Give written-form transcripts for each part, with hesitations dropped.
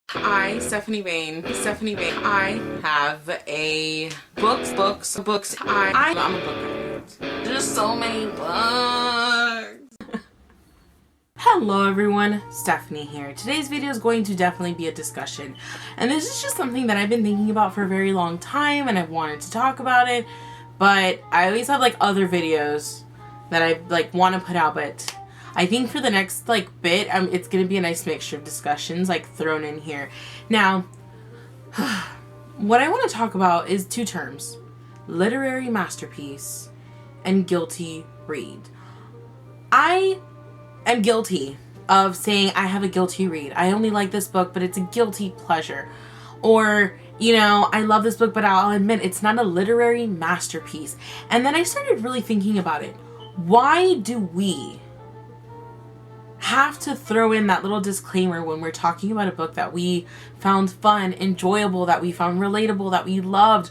Stephanie Bain, I have a books. I'm a book nerd. There's so many books. Hello everyone, Stephanie here. Today's video is going to definitely be a discussion. And this is just something that I've been thinking about for a very long time and I've wanted to talk about it. But I always have other videos that I want to put out, but I think for the next bit, it's gonna be a nice mixture of discussions thrown in here. Now, what I want to talk about is two terms: literary masterpiece and guilty read. I am guilty of saying I have a guilty read. I only like this book, but it's a guilty pleasure. Or, I love this book, but I'll admit it's not a literary masterpiece. And then I started really thinking about it. Why do we have to throw in that little disclaimer when we're talking about a book that we found fun, enjoyable, that we found relatable, that we loved?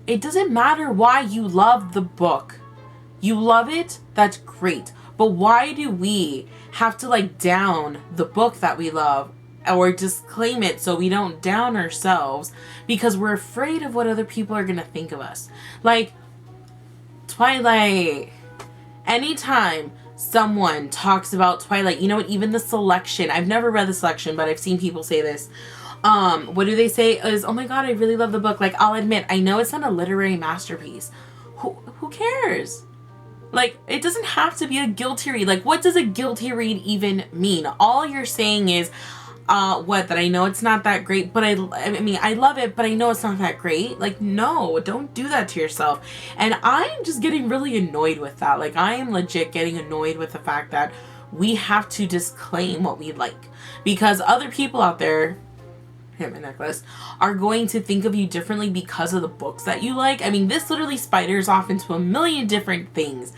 It doesn't matter why you love the book. You love it, that's great. But why do we have to down the book that we love or disclaim it so we don't down ourselves because we're afraid of what other people are going to think of us? Twilight. Anytime someone talks about Twilight, even the selection, I've never read the selection, but I've seen people say this. What do they say is, oh my god, I really love the book. I'll admit, I know it's not a literary masterpiece. Who cares? It doesn't have to be a guilty read. What does a guilty read even mean? All you're saying is, that I know it's not that great, but I love it, but I know it's not that great. No, don't do that to yourself. And I'm just getting really annoyed with that. I am legit getting annoyed with the fact that we have to disclaim what we like. Because other people out there, hit my necklace, are going to think of you differently because of the books that you like. This literally spiders off into a million different things.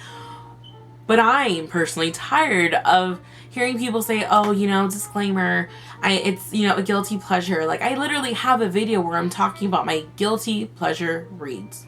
But I am personally tired of hearing people say, oh, disclaimer, it's, a guilty pleasure. I literally have a video where I'm talking about my guilty pleasure reads.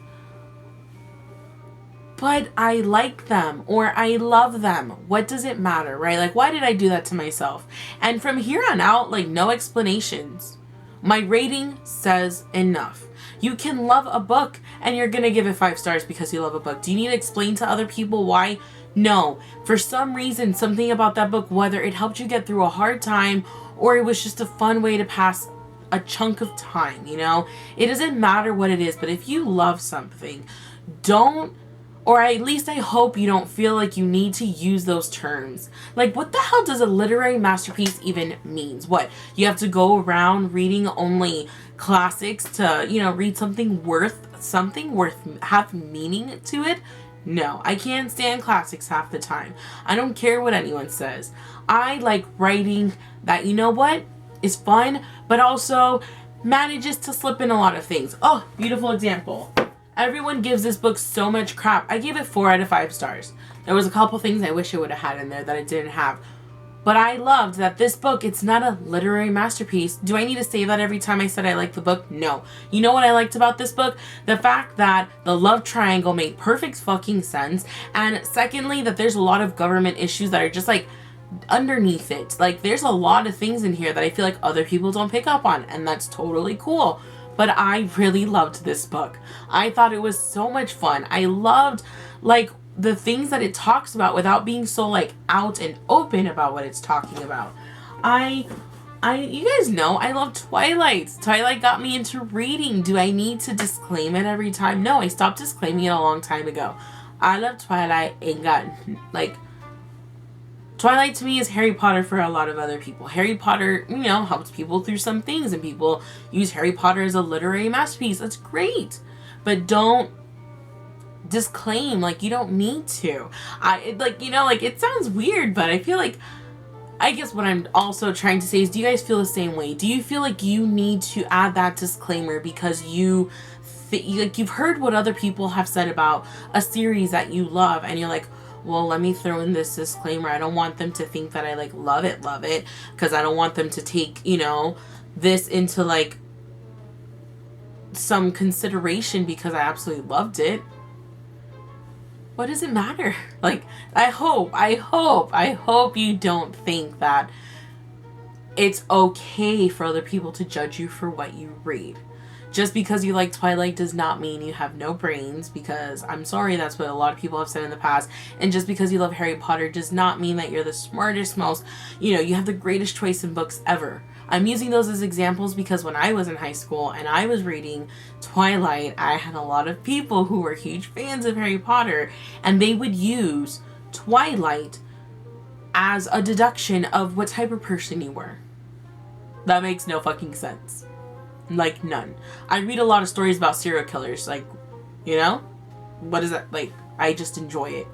But I like them or I love them. What does it matter, right? Why did I do that to myself? And from here on out, no explanations. My rating says enough. You can love a book and you're going to give it 5 stars because you love a book. Do you need to explain to other people why? No. For some reason, something about that book, whether it helped you get through a hard time or it was just a fun way to pass a chunk of time, It doesn't matter what it is, but if you love something, don't, or at least I hope you don't feel like you need to use those terms. What the hell does a literary masterpiece even means? What? You have to go around reading only classics to, read something worth have meaning to it? No, I can't stand classics half the time. I don't care what anyone says. I like writing that, is fun, but also manages to slip in a lot of things. Oh, beautiful example. Everyone gives this book so much crap. I gave it 4 out of 5 stars. There was a couple things I wish I would have had in there that I didn't have. But I loved that this book, it's not a literary masterpiece. Do I need to say that every time I said I liked the book? No. You know what I liked about this book? The fact that the love triangle made perfect fucking sense. And secondly, that there's a lot of government issues that are just underneath it. There's a lot of things in here that I feel like other people don't pick up on. And that's totally cool. But I really loved this book. I thought it was so much fun. I loved, the things that it talks about without being so out and open about what it's talking about. You guys know I love Twilight. Twilight got me into reading. Do I need to disclaim it every time? No, I stopped disclaiming it a long time ago. I love Twilight and got Twilight to me is Harry Potter for a lot of other people. Harry Potter, helps people through some things and people use Harry Potter as a literary masterpiece. That's great. But don't disclaim you don't need to. It sounds weird, but I feel I guess what I'm also trying to say is, do you guys feel the same way? Do you feel like you need to add that disclaimer because you've heard what other people have said about a series that you love and you're like, well, let me throw in this disclaimer. I don't want them to think that I love it because I don't want them to take, this into some consideration because I absolutely loved it. What does it matter? I hope you don't think that it's okay for other people to judge you for what you read. Just because you like Twilight does not mean you have no brains, because I'm sorry, that's what a lot of people have said in the past. And just because you love Harry Potter does not mean that you're the smartest, most, you have the greatest choice in books ever. I'm using those as examples because when I was in high school and I was reading Twilight, I had a lot of people who were huge fans of Harry Potter, and they would use Twilight as a deduction of what type of person you were. That makes no fucking sense. Like, none. I read a lot of stories about serial killers, like, what is that? Like, I just enjoy it.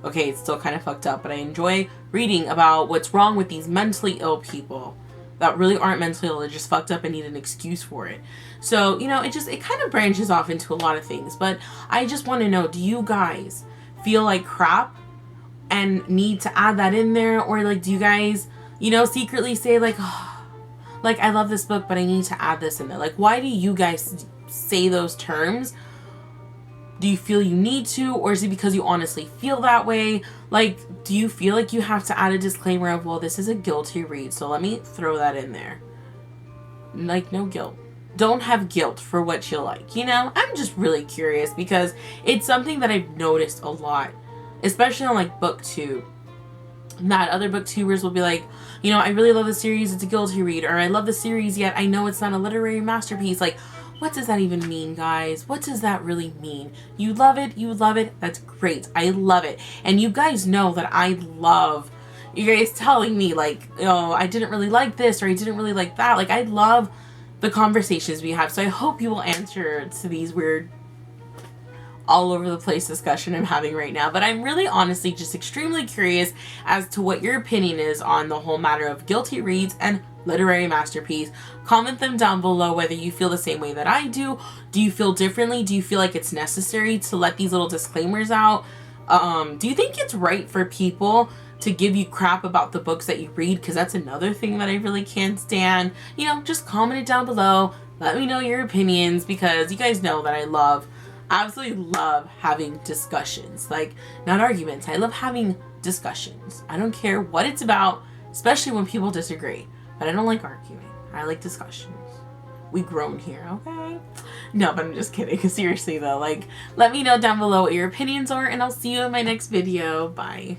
Okay, it's still kind of fucked up, but I enjoy reading about what's wrong with these mentally ill people that really aren't mentally ill, they're just fucked up and need an excuse for it. So, it kind of branches off into a lot of things, but I just want to know, do you guys feel like crap and need to add that in there? Or, like, do you guys, secretly say, like, oh, like, I love this book, but I need to add this in there? Like, why do you guys say those terms? Do you feel you need to, or is it because you honestly feel that way? Like, do you feel like you have to add a disclaimer of, well, this is a guilty read, so let me throw that in there? Like, no guilt. Don't have guilt for what you like, I'm just really curious because it's something that I've noticed a lot, especially on, like, BookTube. That other booktubers will be like, I really love the series, it's a guilty read, or I love the series, yet I know it's not a literary masterpiece. Like, what does that even mean, guys? What does that really mean? You love it, that's great. I love it. And you guys know that I love you guys telling me, like, I didn't really like this, or I didn't really like that. Like, I love the conversations we have, so I hope you will answer to these weird all over the place discussion I'm having right now. But I'm really honestly just extremely curious as to what your opinion is on the whole matter of guilty reads and literary masterpiece. Comment them down below whether you feel the same way that I do. Do you feel differently? Do you feel like it's necessary to let these little disclaimers out? Do you think it's right for people to give you crap about the books that you read? Because that's another thing that I really can't stand. Just comment it down below. Let me know your opinions, because you guys know that I absolutely love having discussions. Like, not arguments. I love having discussions. I don't care what it's about, especially when people disagree. But I don't like arguing. I like discussions. We grown here, okay? No, but I'm just kidding. Seriously though, like, let me know down below what your opinions are, and I'll see you in my next video. Bye.